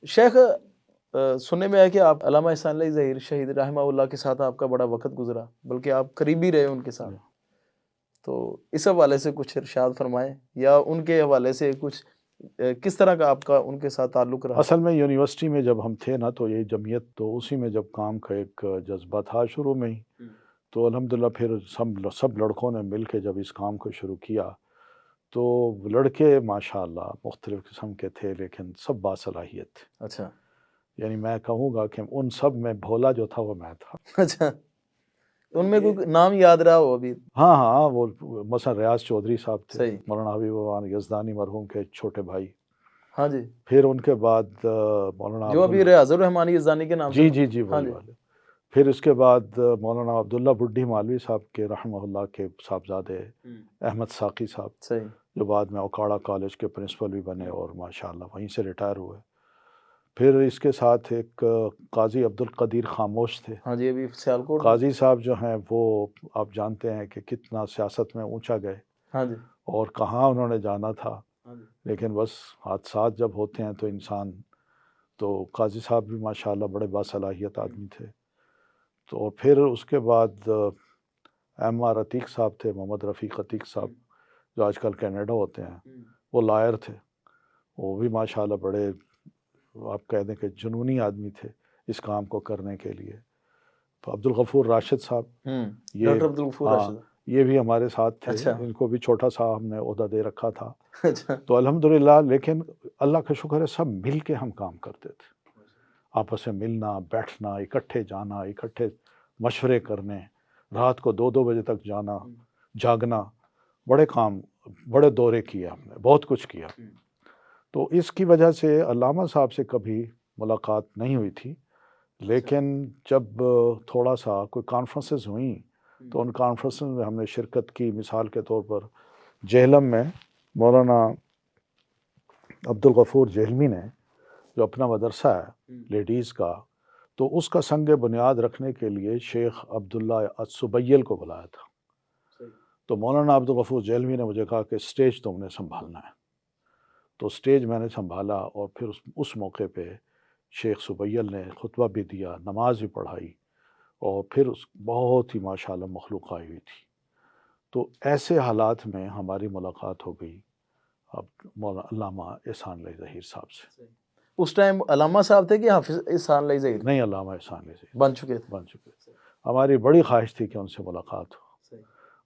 شیخ سننے میں آیا کہ آپ علامہ احسان اللہ ظہیر شہید رحمہ اللہ کے ساتھ آپ کا بڑا وقت گزرا، بلکہ آپ قریبی رہے ان کے ساتھ، تو اس حوالے سے کچھ ارشاد فرمائیں، یا ان کے حوالے سے کچھ کس طرح کا آپ کا ان کے ساتھ تعلق رہا؟ اصل میں یونیورسٹی میں جب ہم تھے نا تو یہ جمعیت تو اسی میں جب کام کا ایک جذبہ تھا شروع میں ہی، تو الحمدللہ پھر سب لڑکوں نے مل کے جب اس کام کو شروع کیا تو لڑکے ماشاءاللہ مختلف قسم کے تھے لیکن سب باصلاحیت تھے. اچھا یعنی میں کہوں گا کہ ان سب میں بھولا جو تھا وہ میں تھا. اچھا، تو ان میں کوئی نام یاد رہا ہو ابھی؟ ہاں وہ مثلا ریاض چودھری صاحب تھے، صحیح، مولانا حبیب الرحمن یزدانی مرحوم کے چھوٹے بھائی. ہاں جی، پھر ان کے بعد مولانا جو ابھی ریاض الرحمانی یزدانی کے نام سے جی ہاں وہی جی، والے. پھر اس کے بعد مولانا عبداللہ بڈھی مالوی صاحب کے رحمہ اللہ کے صاحبزادے احمد ساقی صاحب، صحیح، جو بعد میں اوکاڑا کالج کے پرنسپل بھی بنے اور ماشاءاللہ وہیں سے ریٹائر ہوئے. پھر اس کے ساتھ ایک قاضی عبدالقدیر خاموش تھے. ہاں جی، ابھی سیالکوٹ میں، قاضی صاحب جو ہیں وہ آپ جانتے ہیں کہ کتنا سیاست میں اونچا گئے ہاں جی، اور کہاں انہوں نے جانا تھا، ہاں جی، لیکن بس حادثات جب ہوتے ہیں تو انسان، تو قاضی صاحب بھی ماشاءاللہ بڑے باصلاحیت آدمی تھے. تو پھر اس کے بعد ایم آر عتیق صاحب تھے، محمد رفیق عتیق صاحب جو آج کل کینیڈا ہوتے ہیں، وہ لائر تھے. وہ بھی ماشاءاللہ بڑے آپ کہہ دیں کہ جنونی آدمی تھے اس کام کو کرنے کے لیے. عبدالغفور راشد صاحب، یہ ڈاکٹر عبدالغفور ہاں راشد، یہ بھی ہمارے ساتھ تھے. اچھا ان کو بھی چھوٹا سا ہم نے عہدہ دے رکھا تھا. اچھا، تو الحمدللہ لیکن اللہ کا شکر ہے سب مل کے ہم کام کرتے تھے. آپس میں ملنا بیٹھنا، اکٹھے جانا، اکٹھے مشورے کرنے، رات کو 2 بجے تک جانا جاگنا، بڑے دورے کیے ہم نے، بہت کچھ کیا. تو اس کی وجہ سے علامہ صاحب سے کبھی ملاقات نہیں ہوئی تھی، لیکن جب تھوڑا سا کوئی کانفرنسز ہوئیں تو ان کانفرنسز میں ہم نے شرکت کی. مثال کے طور پر جہلم میں مولانا عبدالغفور جہلمی نے جو اپنا مدرسہ ہے لیڈیز کا، تو اس کا سنگ بنیاد رکھنے کے لیے شیخ عبداللہ السبیل کو بلایا تھا. تو مولانا عبدالغفور جہلمی نے مجھے کہا کہ اسٹیج تم نے سنبھالنا ہے. تو اسٹیج میں نے سنبھالا اور پھر اس موقع پہ شیخ سبیل نے خطبہ بھی دیا، نماز بھی پڑھائی، اور پھر بہت ہی ماشاءاللہ مخلوق آئی ہوئی تھی. تو ایسے حالات میں ہماری ملاقات ہو گئی اب مولانا علامہ احسان اللہ ظہیر صاحب سے. اس ٹائم علامہ صاحب تھے کہ حافظ احسان اللہ ظہیر نہیں، علامہ احسان اللہ ظہیر بن چکے تھے؟ بن چکے تھے. ہماری بڑی خواہش تھی کہ ان سے ملاقات ہو.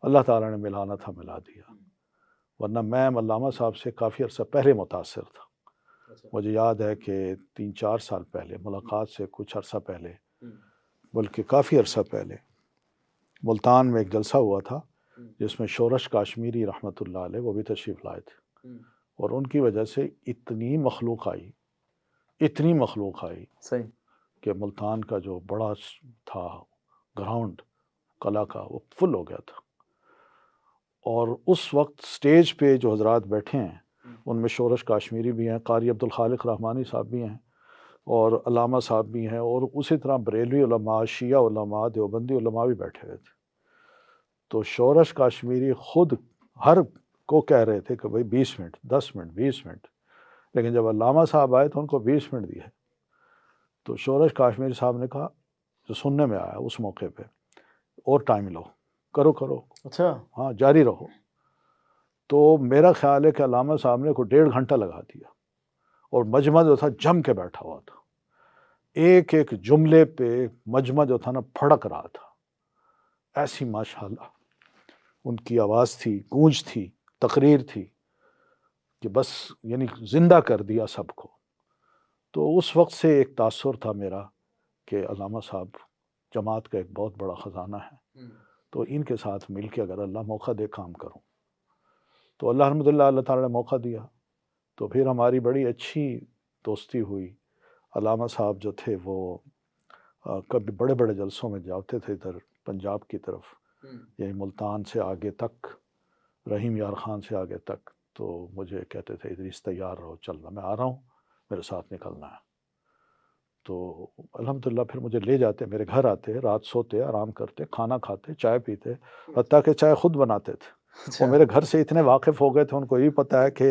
اللہ تعالیٰ نے ملانا تھا ملا دیا، ورنہ میں علامہ صاحب سے کافی عرصہ پہلے متاثر تھا. مجھے یاد ہے کہ 3-4 سال پہلے ملاقات سے کچھ عرصہ پہلے، بلکہ کافی عرصہ پہلے، ملتان میں ایک جلسہ ہوا تھا جس میں شورش کاشمیری رحمۃ اللہ علیہ وہ بھی تشریف لائے تھے، اور ان کی وجہ سے اتنی مخلوق آئی صحیح، کہ ملتان کا جو بڑا تھا گراؤنڈ قلعہ کا وہ فل ہو گیا تھا. اور اس وقت سٹیج پہ جو حضرات بیٹھے ہیں ان میں شورش کاشمیری بھی ہیں، قاری عبدالخالق رحمانی صاحب بھی ہیں، اور علامہ صاحب بھی ہیں، اور اسی طرح بریلوی علماء، شیعہ علماء، دیوبندی علماء بھی بیٹھے ہوئے تھے. تو شورش کاشمیری خود ہر کو کہہ رہے تھے کہ بھائی 20 منٹ 10 منٹ 20 منٹ، لیکن جب علامہ صاحب آئے تو ان کو 20 منٹ دیے. تو شورش کاشمیری صاحب نے کہا، جو سننے میں آیا اس موقع پہ، اور ٹائم لو، کرو اچھا، ہاں جاری رہو. تو میرا خیال ہے کہ علامہ صاحب نے کو 1.5 گھنٹہ لگا دیا، اور مجمع جو تھا جم کے بیٹھا ہوا تھا. ایک ایک جملے پہ مجمع جو تھا نا پھڑک رہا تھا. ایسی ماشاءاللہ ان کی آواز تھی، گونج تھی، تقریر تھی کہ بس یعنی زندہ کر دیا سب کو. تو اس وقت سے ایک تاثر تھا میرا کہ علامہ صاحب جماعت کا ایک بہت بڑا خزانہ ہے، تو ان کے ساتھ مل کے اگر اللہ موقع دے کام کروں. تو الحمدللہ اللہ تعالیٰ نے موقع دیا، تو پھر ہماری بڑی اچھی دوستی ہوئی. علامہ صاحب جو تھے وہ کبھی بڑے بڑے جلسوں میں جاتے تھے ادھر پنجاب کی طرف، یعنی ملتان سے آگے تک، رحیم یار خان سے آگے تک. تو مجھے کہتے تھے ادریس تیار رہو، چلنا، میں آ رہا ہوں، میرے ساتھ نکلنا ہے. تو الحمدللہ پھر مجھے لے جاتے، میرے گھر آتے، رات سوتے، آرام کرتے، کھانا کھاتے، چائے پیتے، حتیٰ کہ چائے خود بناتے تھے. وہ میرے گھر سے اتنے واقف ہو گئے تھے، ان کو یہ پتہ ہے کہ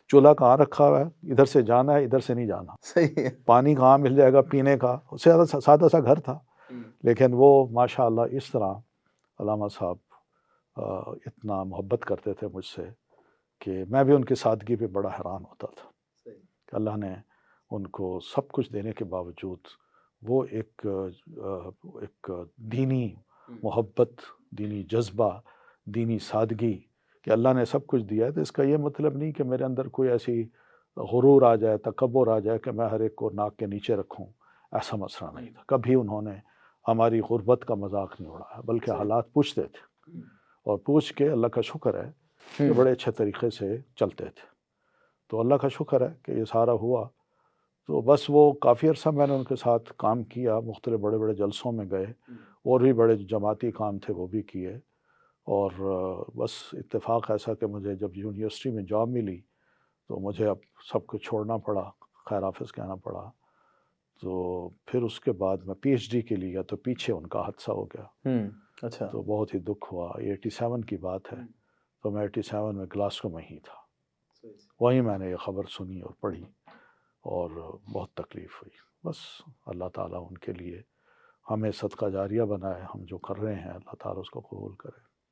چولہا کہاں رکھا ہوا ہے، ادھر سے جانا ہے ادھر سے نہیں جانا، صحیح ہے. پانی کہاں مل جائے گا پینے کا، اس سے زیادہ سادہ سا گھر تھا. لیکن وہ ماشاء اللہ اس طرح علامہ صاحب اتنا محبت کرتے تھے مجھ سے کہ میں بھی ان کی سادگی پہ بڑا حیران ہوتا تھا کہ اللہ نے ان کو سب کچھ دینے کے باوجود وہ ایک دینی محبت، دینی جذبہ، دینی سادگی کہ اللہ نے سب کچھ دیا ہے. تو اس کا یہ مطلب نہیں کہ میرے اندر کوئی ایسی غرور آ جائے، تکبر آ جائے کہ میں ہر ایک کو ناک کے نیچے رکھوں. ایسا مسئلہ نہیں تھا. کبھی انہوں نے ہماری غربت کا مذاق نہیں اڑایا، بلکہ حالات پوچھتے تھے اور پوچھ کے اللہ کا شکر ہے کہ بڑے اچھے طریقے سے چلتے تھے. تو اللہ کا شکر ہے کہ یہ سارا ہوا. تو بس وہ کافی عرصہ میں نے ان کے ساتھ کام کیا، مختلف بڑے بڑے جلسوں میں گئے، اور بھی بڑے جماعتی کام تھے وہ بھی کیے. اور بس اتفاق ایسا کہ مجھے جب یونیورسٹی میں جاب ملی تو مجھے اب سب کچھ چھوڑنا پڑا، خیر حافظ کہنا پڑا. تو پھر اس کے بعد میں پی ایچ ڈی کے لیے گیا تو پیچھے ان کا حادثہ ہو گیا. اچھا. تو بہت ہی دکھ ہوا. 87 کی بات ہے. تو میں 87 میں گلاسگو میں ہی تھا. وہیں میں نے یہ خبر سنی اور پڑھی اور بہت تکلیف ہوئی. بس اللہ تعالیٰ ان کے لیے ہمیں صدقہ جاریہ بنائے. ہم جو کر رہے ہیں اللہ تعالیٰ اس کو قبول کرے.